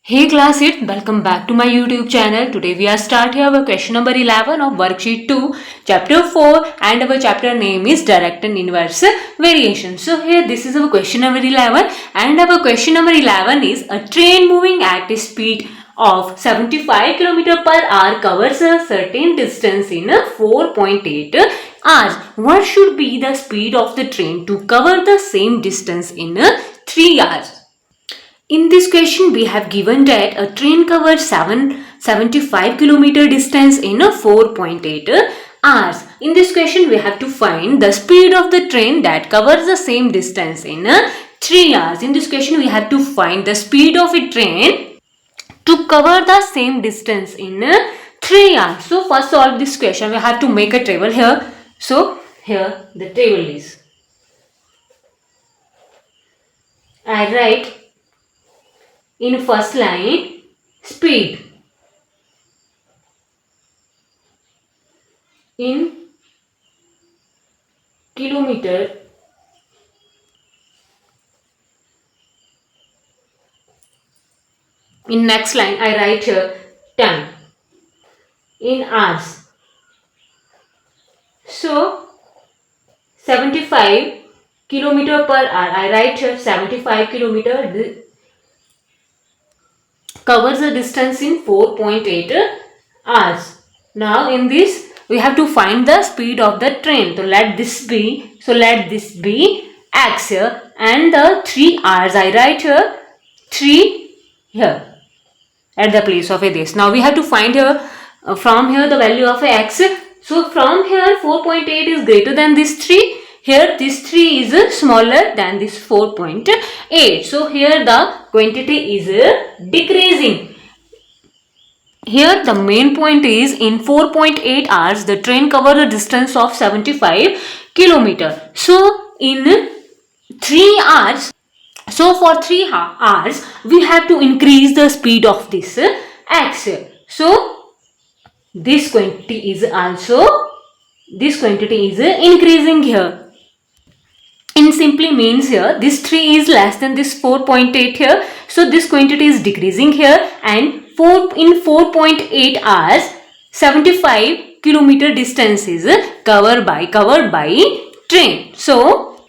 Hey class, welcome back to my YouTube channel. Today we are starting our question number 11 of worksheet 2, chapter 4, and our chapter name is direct and inverse variation. So here this is our question number 11, and our question number 11 is a train moving at a speed of 75 km per hour covers a certain distance in 4.8 hours. What should be the speed of the train to cover the same distance in 3 hours? In this question, we have given that a train covers 75 km distance in a 4.8 hours. In this question, we have to find the speed of the train that covers the same distance in 3 hours. In this question, we have to find the speed of a train to cover the same distance in 3 hours. So, first solve this question. We have to make a table here. So, here the table is. I write in first line speed in kilometer in next line I write here time in hours. So 75 kilometer per hour, I write here 75 kilometer covers a distance in 4.8 hours. Now in this we have to find the speed of the train. So let this be x here, and the 3 hours I write here 3 here at the place of a this. Now we have to find here from here the value of a x. So from here 4.8 is greater than this 3. Here this 3 is smaller than this 4.8. So here the quantity is decreasing. Here the main point is in 4.8 hours the train covers a distance of 75 km. So in 3 hours, so for 3 hours we have to increase the speed of this x. So this quantity is increasing here. In simply means here this 3 is less than this 4.8 here. So this quantity is decreasing here, and in 4.8 hours 75 kilometer distance is covered by train. So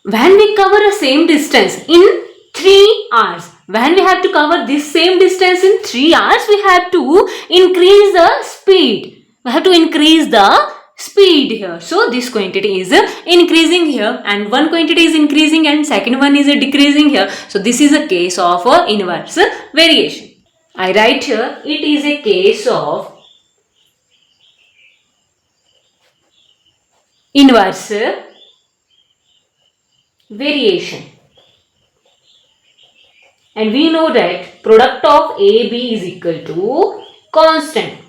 when we cover a same distance in 3 hours, when we have to cover this same distance in 3 hours, we have to increase the speed. We have to increase the speed here. So this quantity is increasing here, and one quantity is increasing and second one is decreasing here. So this is a case of inverse variation. I write here it is a case of inverse variation. And we know that product of AB is equal to constant.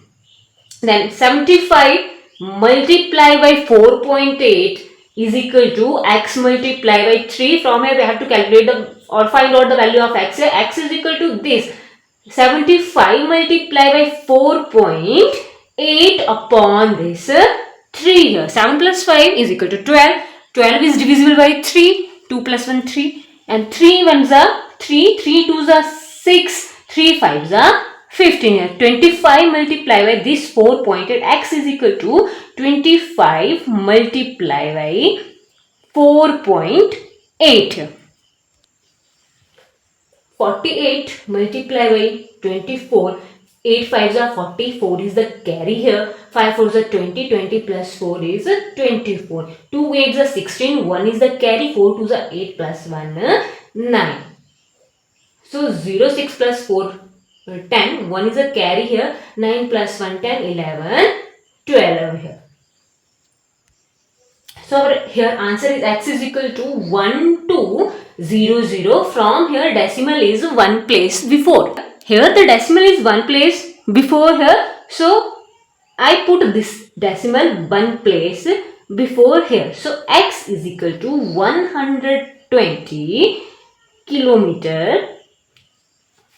Then 75 multiplied by 4.8 is equal to x multiplied by 3. From here we have to calculate or find out the value of x. X is equal to this 75 multiplied by 4.8 upon this 3 here. 7 plus 5 is equal to 12. 12 is divisible by 3. 2 plus 1 3, and 3 ones are 3, 3 twos are 6, 3 fives are 15 here. 25 multiplied by this 4.8, x is equal to 25 multiplied by 4.8 here. 48 multiplied by 24, 8 fives are 40, 4 is the carry here, 5 fours are 20, 20 plus 4 is 24, 2 8s are 16, 1 is the carry, 4 twos are 8 plus 1 9. So 0, 6 plus 4 10, 1 is a carry here, 9 plus 1 10, 11, 12 here. So here answer is x is equal to 1200. From here decimal is one place before. Here the decimal is one place before here. So I put this decimal one place before here. So x is equal to 120 kilometer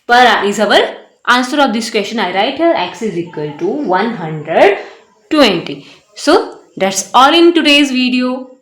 per hour is our answer of this question. I write here x is equal to 120. So that's all in today's video.